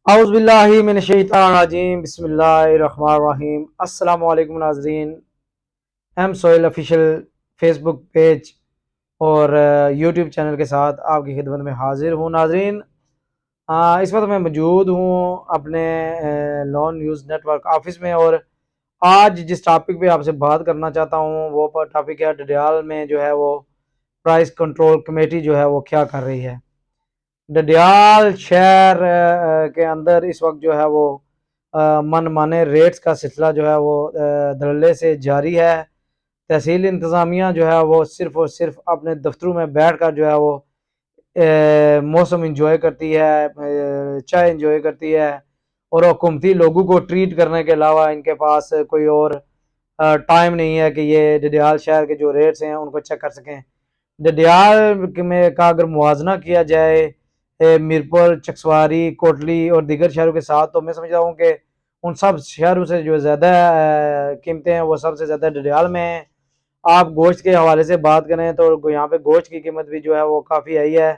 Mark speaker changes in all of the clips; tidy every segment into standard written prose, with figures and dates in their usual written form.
Speaker 1: اعوذ باللہ من الشیطان الرجیم، بسم اللہ الرحمن الرحیم۔ السلام علیکم ناظرین، ایم سوہیل آفیشیل فیس بک پیج اور یوٹیوب چینل کے ساتھ آپ کی خدمت میں حاضر ہوں۔ ناظرین، اس وقت میں موجود ہوں اپنے لون نیوز نیٹ ورک آفس میں، اور آج جس ٹاپک پہ آپ سے بات کرنا چاہتا ہوں وہ ٹاپک ہے ڈڈیال میں جو ہے وہ پرائس کنٹرول کمیٹی جو ہے وہ کیا کر رہی ہے۔ ڈڈیال شہر کے اندر اس وقت جو ہے وہ من مانے ریٹس کا سلسلہ جو ہے وہ دھڑلے سے جاری ہے۔ تحصیل انتظامیہ جو ہے وہ صرف اور صرف اپنے دفتروں میں بیٹھ کر جو ہے وہ موسم انجوائے کرتی ہے، چائے انجوائے کرتی ہے، اور حکومتی لوگوں کو ٹریٹ کرنے کے علاوہ ان کے پاس کوئی اور ٹائم نہیں ہے کہ یہ ڈڈیال شہر کے جو ریٹس ہیں ان کو چیک کر سکیں۔ ڈڈیال میں کا اگر موازنہ کیا جائے میرپور، چکسواری، کوٹلی اور دیگر شہروں کے ساتھ، تو میں سمجھتا ہوں کہ ان سب شہروں سے جو زیادہ قیمتیں ہیں وہ سب سے زیادہ ڈڈیال میں ہیں۔ آپ گوشت کے حوالے سے بات کریں تو یہاں پہ گوشت کی قیمت بھی جو ہے وہ کافی ہائی ہے،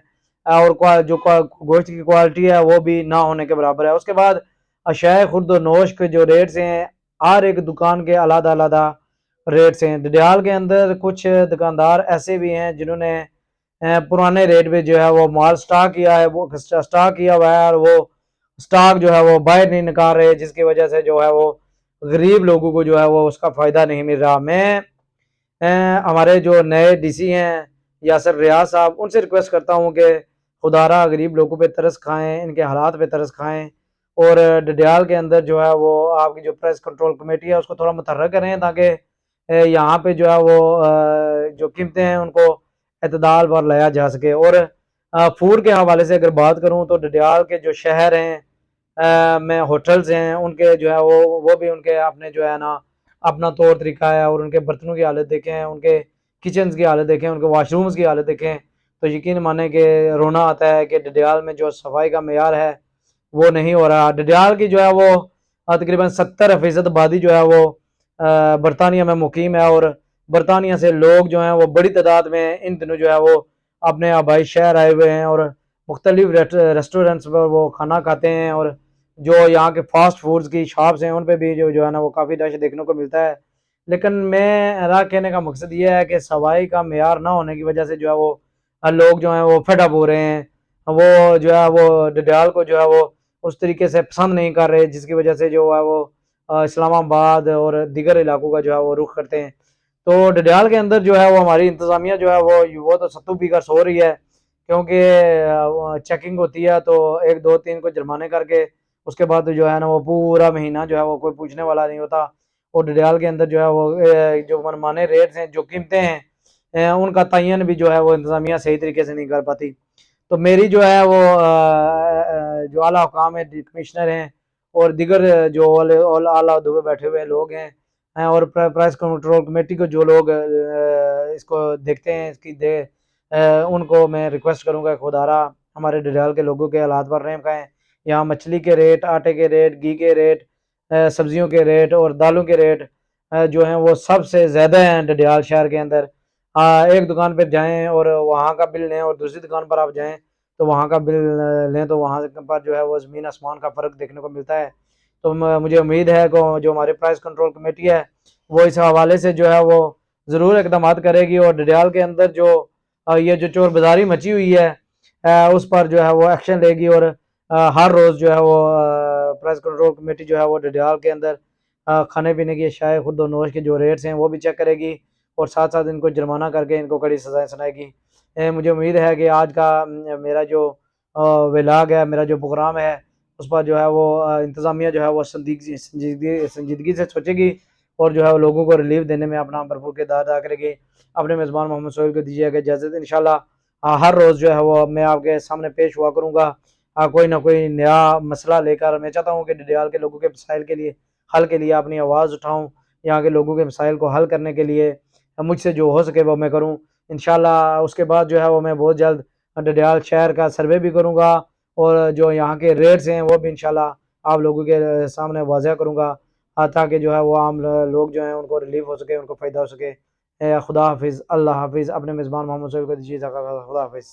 Speaker 1: اور جو گوشت کی کوالٹی ہے وہ بھی نہ ہونے کے برابر ہے۔ اس کے بعد اشیاء خورد و نوش کے جو ریٹس ہیں ہر ایک دکان کے علیحدہ علیحدہ ریٹس ہیں۔ ڈڈیال کے اندر کچھ دکاندار ایسے بھی ہیں جنہوں نے پرانے ریٹ پہ جو ہے وہ مال سٹاک کیا ہے، وہ سٹاک کیا ہوا ہے، اور وہ سٹاک جو ہے وہ باہر نہیں نکال رہے، جس کی وجہ سے جو ہے وہ غریب لوگوں کو جو ہے وہ اس کا فائدہ نہیں مل رہا۔ میں ہمارے جو نئے ڈی سی ہیں یاسر ریاض صاحب، ان سے ریکویسٹ کرتا ہوں کہ خدا را غریب لوگوں پہ ترس کھائیں، ان کے حالات پہ ترس کھائیں، اور ڈڈیال کے اندر جو ہے وہ آپ کی جو پریس کنٹرول کمیٹی ہے اس کو تھوڑا متحرک کریں، تاکہ یہاں پہ جو ہے وہ جو قیمتیں ہیں ان کو اعتدال پر لایا جا سکے۔ اور فوڈ کے حوالے سے اگر بات کروں تو ڈڈیال کے جو شہر ہیں میں ہوٹلز ہیں، ان کے جو ہے وہ بھی ان کے اپنے جو ہے نا اپنا طور طریقہ ہے، اور ان کے برتنوں کی حالت دیکھیں، ان کے کچنز کی حالت دیکھیں، ان کے واش رومز کی حالت دیکھیں، تو یقین مانیں کہ رونا آتا ہے کہ ڈڈیال میں جو صفائی کا معیار ہے وہ نہیں ہو رہا۔ ڈڈیال کی جو ہے وہ تقریباً 70% آبادی جو ہے وہ برطانیہ میں مقیم ہے، اور برطانیہ سے لوگ جو ہیں وہ بڑی تعداد میں ان دنوں جو ہے وہ اپنے آبائی شہر آئے ہوئے ہیں، اور مختلف ریسٹورنٹس پر وہ کھانا کھاتے ہیں، اور جو یہاں کے فاسٹ فوڈز کی شاپس ہیں ان پہ بھی جو ہے نا وہ کافی رش دیکھنے کو ملتا ہے۔ لیکن میرا کہنے کا مقصد یہ ہے کہ صفائی کا معیار نہ ہونے کی وجہ سے جو ہے وہ لوگ جو ہیں وہ فیڈ اپ ہو رہے ہیں، وہ جو ہے وہ ڈڈیال کو جو ہے وہ اس طریقے سے پسند نہیں کر رہے، جس کی وجہ سے جو ہے وہ اسلام آباد اور دیگر علاقوں کا جو ہے وہ رخ کرتے ہیں۔ تو ڈڈیال کے اندر جو ہے وہ ہماری انتظامیہ جو ہے وہ تو ستو پی کر سو رہی ہے، کیونکہ چیکنگ ہوتی ہے تو 1 2 3 کو جرمانے کر کے اس کے بعد جو ہے نا وہ پورا مہینہ جو ہے وہ کوئی پوچھنے والا نہیں ہوتا۔ اور ڈڈیال کے اندر جو ہے وہ جو منمانے ریٹس ہیں، جو قیمتیں ہیں، ان کا تعین بھی جو ہے وہ انتظامیہ صحیح طریقے سے نہیں کر پاتی۔ تو میری جو ہے وہ جو اعلیٰ حکام ہے، کمشنر ہیں اور دیگر جو اعلیٰ عہدوں پہ بیٹھے ہوئے لوگ ہیں، اور پرائس کنٹرول کمیٹی کو جو لوگ اس کو دیکھتے ہیں، اس کی ان کو میں ریکویسٹ کروں گا خدا را ہمارے ڈڈیال کے لوگوں کے حالات پر رحم کھائیں۔ یہاں مچھلی کے ریٹ، آٹے کے ریٹ، گھی کے ریٹ، سبزیوں کے ریٹ اور دالوں کے ریٹ جو ہیں وہ سب سے زیادہ ہیں ڈڈیال شہر کے اندر۔ ایک دکان پہ جائیں اور وہاں کا بل لیں، اور دوسری دکان پر آپ جائیں تو وہاں کا بل لیں، تو وہاں پر جو ہے وہ زمین آسمان کا فرق دیکھنے کو ملتا ہے۔ تو مجھے امید ہے کہ جو ہماری پرائس کنٹرول کمیٹی ہے وہ اس حوالے سے جو ہے وہ ضرور اقدامات کرے گی، اور ڈڈیال کے اندر جو یہ جو چور بازاری مچی ہوئی ہے اس پر جو ہے وہ ایکشن لے گی، اور ہر روز جو ہے وہ پریس کنٹرول کمیٹی جو ہے وہ ڈڈیال کے اندر کھانے پینے کی اشیاء خورد و نوش کے جو ریٹس ہیں وہ بھی چیک کرے گی، اور ساتھ ساتھ ان کو جرمانہ کر کے ان کو کڑی سزائیں سنائے گی۔ مجھے امید ہے کہ آج کا میرا جو ولاگ ہے، میرا جو پروگرام ہے، اس پر جو ہے وہ انتظامیہ جو ہے وہ سنجیدگی سے سوچے گی، اور جو ہے وہ لوگوں کو ریلیف دینے میں اپنا بھرپور کردار ادا کرے گی۔ اپنے میزبان محمد سہیل کو دیجیے گا اجازت۔ انشاءاللہ ہر روز جو ہے وہ میں آپ کے سامنے پیش ہوا کروں گا کوئی نہ کوئی نیا مسئلہ لے کر۔ میں چاہتا ہوں کہ ڈڈیال کے لوگوں کے مسائل کے لیے حل کے لیے اپنی آواز اٹھاؤں، یہاں کے لوگوں کے مسائل کو حل کرنے کے لیے مجھ سے جو ہو سکے وہ میں کروں انشاءاللہ۔ اس کے بعد جو ہے وہ میں بہت جلد ڈڈیال شہر کا سروے بھی کروں گا، اور جو یہاں کے ریٹس ہیں وہ بھی انشاءاللہ آپ لوگوں کے سامنے واضح کروں گا، تاکہ جو ہے وہ عام لوگ جو ہیں ان کو ریلیف ہو سکے، ان کو فائدہ ہو سکے۔ خدا حافظ، اللہ حافظ۔ اپنے میزبان محمد سہیل کو دیجیے، خدا حافظ۔